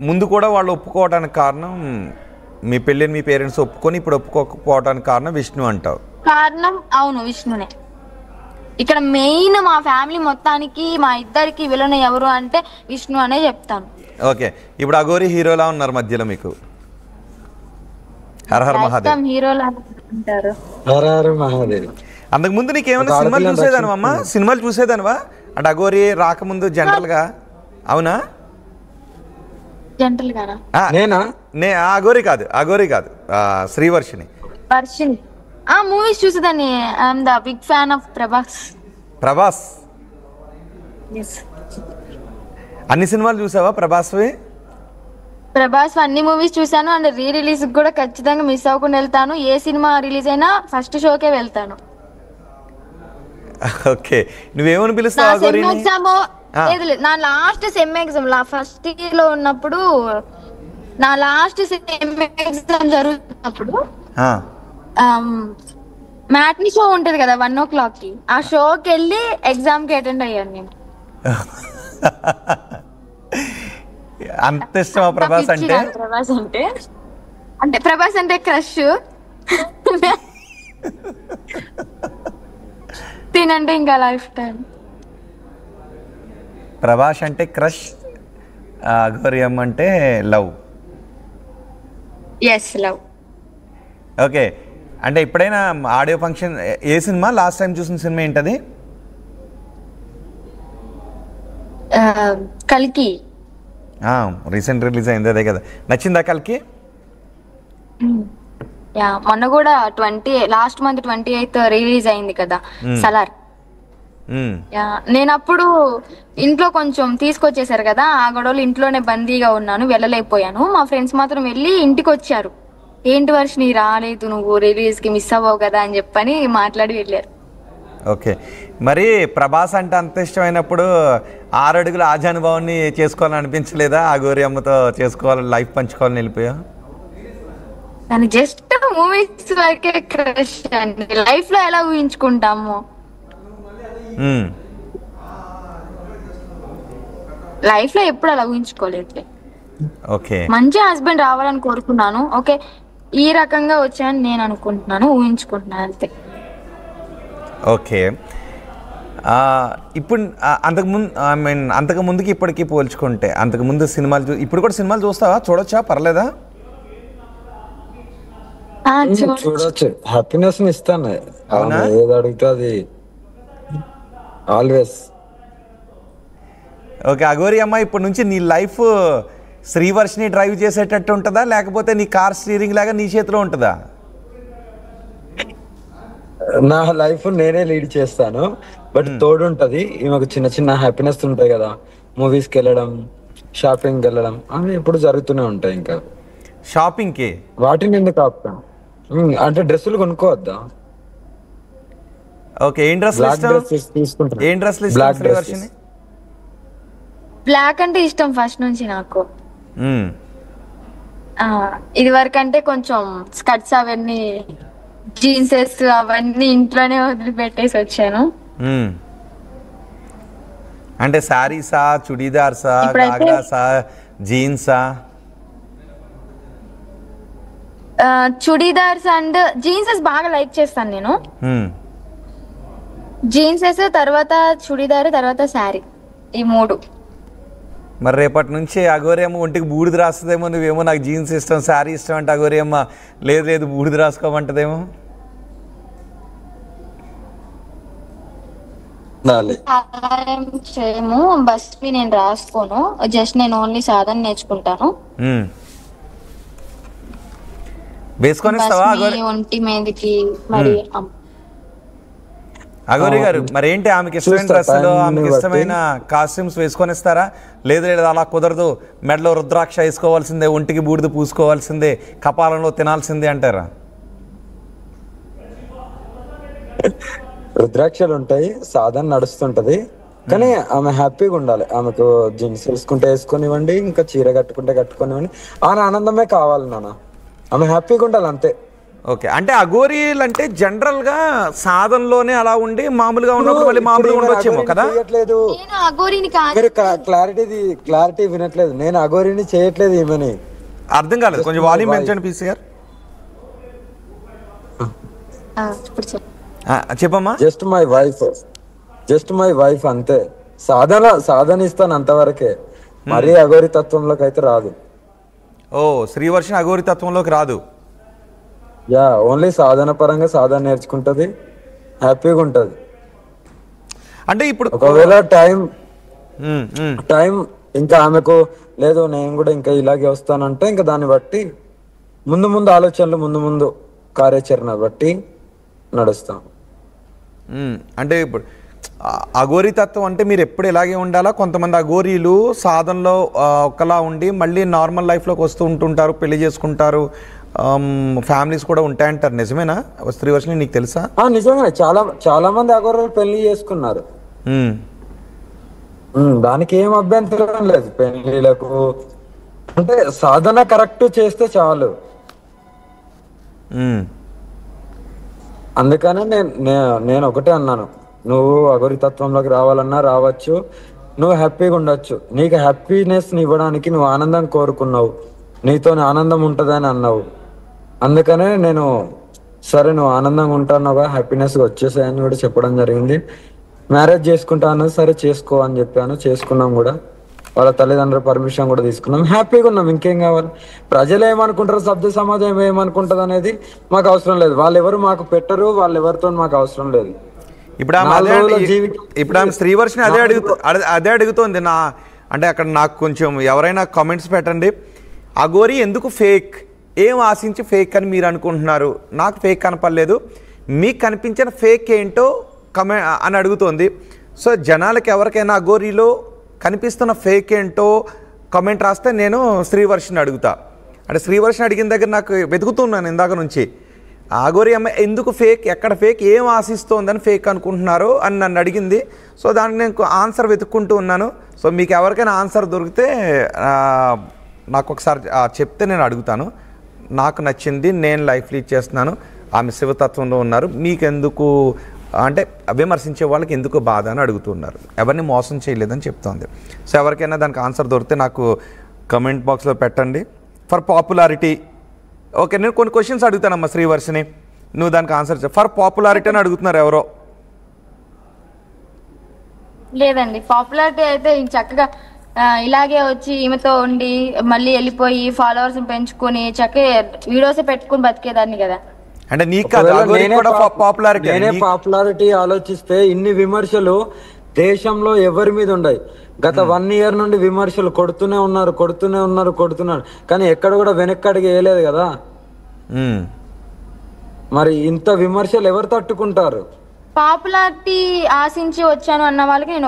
ముందు కూడా వాళ్ళు ఒప్పుకోవడానికి కారణం మీ పెళ్ళిని మీ పేరెంట్స్ ఒప్పుకొని ఇప్పుడు ఒప్పుకోకపోవడానికి కారణం విష్ణు అంటావు. కారణం అవును విష్ణునే. ఇక్కడ మెయిన్ మా ఫ్యామిలీ మొత్తానికి మా ఇద్దరికి విలన్ ఎవరు అంటే విష్ణు అనే చెప్తాను. ఓకే, ఇప్పుడు అఘోరి హీరోలా ఉన్నారు మధ్యలో మీకు. హర హర మహాదేవ్ హీరోలా అంటారు. హర హర మహాదేవ్. అంతకు ముందు నీకేమైనా సినిమాలు చూసేదానివా అమ్మా? సినిమాలు చూసేదానివా అంటే అఘోరి రాకముందు జనరల్ గా? అవునా? జనరల్ గానా? నేనా? అఘోరి కాదు శ్రీవర్షిని. వర్షిని మూవీస్ చూసేదాన్ని. I'm the big fan of Prabhas. అన్ని సినిమాలు చూసావా ప్రభాస్వి? ప్రభాస్ అన్ని మూవీస్ చూసాను. అండ్ రీ రిలీజ్ కూడా ఖచ్చితంగా మిస్ అవ్వకుండా వెళ్తాను. ఏ సినిమా రిలీజ్ అయినా ఫస్ట్ షోకే వెళ్తాను. ఓకే, నువ్వేమని పిలుస్తావు? నా last sem exam first year లో ఉన్నప్పుడు, నా లాస్ట్ సెమ్ ఎగ్జామ్ జరుగుతున్నప్పుడు మ్యాట్ని షో ఉంటది కదా 1 o'clock కి, ఆ షోకి వెళ్ళి ఎగ్జామ్ కి అటెండ్ అయ్యాను నేను. అంత ఇష్టమా ప్రభాస్ అంటే? ప్రభాస్ అంటే క్రష్. తినంటే ఇంకా లైఫ్ టైం. ప్రభాస్ అంటే క్రష్, అఘోరి అమ్మ అంటే లవ్. Yes, love. ఓకే, అంటే ఎప్పుడైనా ఆడియో ఫంక్షన్ ఏ సినిమా లాస్ట్ టైం చూసిన సినిమా ఏంటది? కల్కి. రీసెంట్ రిలీజ్ అయింది అదే కదా. నచ్చిందా కల్కి? మొన్న కూడా లాస్ట్ మంత్ 28th రిలీజ్ అయింది కదా సలార్. నేను అప్పుడు ఇంట్లో కొంచెం తీసుకొచ్చేసారు కదా, ఆ గొడవలు ఇంట్లోనే బందీగా ఉన్నాను, వెళ్ళలేకపోయాను. మా ఫ్రెండ్స్ మాత్రం వెళ్ళి ఇంటికి వచ్చారు. ఏంటి వర్షిని రాలేదు, నువ్వు రిలీజ్ కి మిస్ అవ్వవు కదా అని చెప్పని మాట్లాడి వెళ్ళారు. ఓకే, మరి ప్రభాస్ అంటే అంత ఇష్టమైనప్పుడు 6 అడుగుల ఆజానుభావాన్ని చేసుకోవాలని అనిపించలేదా? అఘోరి అమ్మతో చేసుకోవాలని, లైఫ్ పంచుకోవాలని వెళ్ళిపోయా? కానీ జస్ట్ మూవీస్ వరకే క్రష్ అండి. లైఫ్ లో ఎలా ఊహించుకుంటాము? లైఫ్ లో ఎప్పుడు అలా ఊహించుకోలేదు. ఓకే, మంచి హస్బెండ్ రావాలని కోరుకున్నాను. ఓకే, ఈ రకంగా వచ్చాయని నేను అనుకుంటున్నాను, ఊహించుకుంటున్నాను అంతే. ఓకే, ఇప్పుడు అంతకు ముందుకి ఇప్పటికీ పోల్చుకుంటే, అంతకుముందు సినిమాలు ఇప్పుడు కూడా సినిమాలు చూస్తావా? చూడొచ్చా? పర్లేదా? చూడొచ్చు. హ్యాపీనెస్ ని ఇస్తాను. ఏది అడిగితే అది ఆల్వేస్. ఓకే, అఘోరి అమ్మ ఇప్పటి నుంచి నీ లైఫ్ శ్రీవర్షిని డ్రైవ్ చేసేటట్టు ఉంటుందా, లేకపోతే నీ కార్ స్టీరింగ్ లాగా నీ చేతిలో ఉంటుందా? నా లైఫ్ నేనే లీడ్ చేస్తాను, బట్ తోడు ఉంటది. ఈమెకు చిన్న చిన్న హ్యాపీనెస్ ఉంటాయి కదా, మూవీస్ కి వెళ్ళడం, షాపింగ్ వెళ్ళడం, అవి ఎప్పుడు జరుగుతూనే ఉంటాయి. ఇంకా షాపింగ్ కి వాటిని ఎందుకు ఆపుతాను? అంటే డ్రెస్సులు కొనుక్కోవద్దా? ఓకే, ఏం డ్రెస్ తీసుకుంటాను. ఏం డ్రెస్? బ్లాక్ అంటే ఇష్టం ఫస్ట్ నుంచి నాకు. ఇది వరకు అంటే కొంచెం స్కర్ట్స్ అవన్నీ, జీన్సెస్ అవన్నీ ఇంట్లోనే వదిలిపెట్టేసి వచ్చాను. అంటే శారీసా, చుడీదార్సా, గాగ్రాసా, జీన్సా? చుడీదార్స్ అండ్ జీన్సెస్ బాగా లైక్ చేస్తాను నేను. జీన్సెస్, తర్వాత చుడీదార్, తర్వాత శారీ, ఈ 3. మరి రేపటి నుంచి అఘోరి అమ్మ ఒంటికి బూడిద రాస్తుందేమో. నువ్వేమో నాకు జీన్స్ ఇష్టం, శారీ ఇష్టం అంటే అఘోరి అమ్మ లేదు బూడిద రాసుకోమంటదేమో. చేయము, బస్ నేను రాసుకోను, జస్ట్ నేను ఓన్లీ సాధన నేర్చుకుంటాను. వేసుకొని ఒంటి మీదకి మరి. అఘోరి గారు, మరి ఏంటి ఆమెకి ఇష్టమైన డ్రెస్సులు, ఆమెకి ఇష్టమైన కాస్ట్యూమ్స్ వేసుకొని ఇస్తారా? లేదు అలా కుదరదు, మెడలో రుద్రాక్ష వేసుకోవాల్సిందే, ఒంటికి బూడిద పూసుకోవాల్సిందే, కపాలంలో తినాల్సిందే అంటారా? రుద్రాక్షలు ఉంటాయి, సాధన నడుస్తుంటది, కానీ ఆమె హ్యాపీగా ఉండాలి. ఆమెకు జీన్స్ వేసుకుంటే వేసుకొనివ్వండి, ఇంకా చీర కట్టుకుంటే కట్టుకొనివ్వండి, ఆ ఆనందమే కావాలి నాన్న. ఆమె హ్యాపీగా ఉండాలి అంతే. ఓకే, అంటే అఘోరీలు అంటే జనరల్ గా సాధనలోనే అలా ఉండి మామూలుగా ఉన్నప్పుడు మళ్ళీ మామూలుగా ఉండొచ్చేమో కదా. చేయట్లేదు, నేను అఘోరిని కాదు. మీరు క్లారిటీ వినట్లేదు. నేను అఘోరిని చేయట్లేదు ఈమెని. అర్థం కాలేదు, కొంచెం వాల్యూమ్ పెంచండి పీసీఆర్. ఇప్పుడు చెప్పు. చెప్పమ్మా. జస్ట్ మై వైఫ్ అంతే. సాధన ఇస్తాను అంతవరకే, మరీ అఘోరి తత్వంలోకి అయితే రాదు. ఓ, శ్రీవర్షిని అఘోరి తత్వంలోకి రాదు. యా, ఓన్లీ సాధన పరంగా సాధన నేర్చుకుంటది, హ్యాపీగా ఉంటది. అంటే ఇప్పుడు ఒకవేళ టైం ఇంకా ఆమెకు లేదు, నేను కూడా ఇంకా ఇలాగే వస్తానంటే ఇంకా దాన్ని బట్టి ముందు ఆలోచనలు, ముందు కార్యాచరణ బట్టి నడుస్తాం. అంటే ఇప్పుడు అఘోరి తత్వం అంటే మీరు ఎప్పుడు ఇలాగే ఉండాలా? కొంతమంది అఘోరీలు సాధనలో ఒకలా ఉండి మళ్ళీ నార్మల్ లైఫ్లోకి వస్తూ ఉంటుంటారు, పెళ్లి చేసుకుంటారు, ఫ్యామిలీస్ కూడా ఉంటాయంటారు. నిజమేనా శ్రీవర్షిని, నీకు తెలుసా? నిజమే, చాలా మంది అఘోరులు పెళ్లి చేసుకున్నారు. దానికి ఏం అభ్యంతరం లేదు పెళ్లిలకు. అంటే సాధన కరెక్ట్ చేస్తే చాలు. అందుకనే నేను ఒకటే అన్నాను, నువ్వు అఘోరి తత్వంలోకి రావాలన్నా రావచ్చు, నువ్వు హ్యాపీగా ఉండొచ్చు. నీకు హ్యాపీనెస్ ఇవ్వడానికి నువ్వు ఆనందం కోరుకున్నావు, నీతో ఆనందం ఉంటుందని అన్నావు. అందుకనే నేను సరే నువ్వు ఆనందంగా ఉంటానుగా, హ్యాపీనెస్గా వచ్చేసాయని కూడా చెప్పడం జరిగింది. మ్యారేజ్ చేసుకుంటా అన్నది, సరే చేసుకో అని చెప్పాను. చేసుకున్నాం కూడా, వాళ్ళ తల్లిదండ్రుల పర్మిషన్ కూడా తీసుకున్నాం, హ్యాపీగా ఉన్నాం. ఇంకేం కావాలి? ప్రజలు ఏమనుకుంటారు, సభ్య సమాజం ఏమనుకుంటది అనేది మాకు అవసరం లేదు. వాళ్ళు ఎవరు మాకు పెట్టరు, వాళ్ళు ఎవరితో మాకు అవసరం లేదు. ఇప్పుడు ఆమె శ్రీవర్షిని అదే అడుగుతోంది. అంటే అక్కడ నాకు కొంచెం ఎవరైనా కామెంట్స్ పెట్టండి. అఘోరి ఎందుకు ఫేక్, ఏం ఆశించి ఫేక్ అని మీరు అనుకుంటున్నారు? నాకు ఫేక్ కనపడలేదు, మీకు కనిపించిన ఫేక్ ఏంటో అని అడుగుతోంది. సో జనాలకి ఎవరికైనా అఘోరీలో కనిపిస్తున్న ఫేక్ ఏంటో కామెంట్ రాస్తే నేను శ్రీవర్షిని అడుగుతా. అంటే శ్రీవర్షిని అడిగిన దగ్గర నాకు వెతుకుతున్నాను ఇందాక నుంచి, అఘోరి అమ్మ ఎందుకు ఫేక్, ఎక్కడ ఫేక్, ఏం ఆశిస్తోందని ఫేక్ అనుకుంటున్నారు అని నన్ను అడిగింది. సో దానికి నేను ఆన్సర్ వెతుక్కుంటూ ఉన్నాను. సో మీకు ఎవరికైనా ఆన్సర్ దొరికితే నాకు ఒకసారి చెప్తే నేను అడుగుతాను. నాకు నచ్చింది, నేను లైఫ్ లీడ్ చేస్తున్నాను, ఆమె శివతత్వంలో ఉన్నారు, మీకెందుకు అంటే విమర్శించే వాళ్ళకి ఎందుకు బాధ అని అడుగుతున్నారు. ఎవరిని మోసం చేయలేదని చెప్తోంది. సో ఎవరికైనా దానికి ఆన్సర్ దొరికితే నాకు కమెంట్ బాక్స్లో పెట్టండి. ఫర్ పాపులారిటీ, ఓకే, నేను కొన్ని క్వశ్చన్స్ అడుగుతానమ్మా శ్రీవర్షిని, నువ్వు దానికి ఆన్సర్ ఫర్ పాపులారిటీ అని అడుగుతున్నారు ఎవరో. లేదండి, పాపులారిటీ అయితే చక్కగా ఇలాగే వచ్చి ఈమెతో ఉండి మళ్ళీ వెళ్ళిపోయి ఫాలోవర్స్ పెంచుకొని చక్కగా వీడియోస్ పెట్టుకుని బతికేదాన్ని కదా. అంటే నీకు పాపులారిటీ ఆలోచిస్తే ఇన్ని విమర్శలు దేశంలో ఎవరి మీద ఉన్నాయి. గత 1 year నుండి విమర్శలు కొడుతూనే ఉన్నారు, కానీ ఎక్కడ కూడా వెనక్కడికి వేయలేదు కదా. మరి ఇంత విమర్శలు ఎవరు తట్టుకుంటారు? పాపులారిటీ ఆశించి వచ్చాను అన్న వాళ్ళకి నేను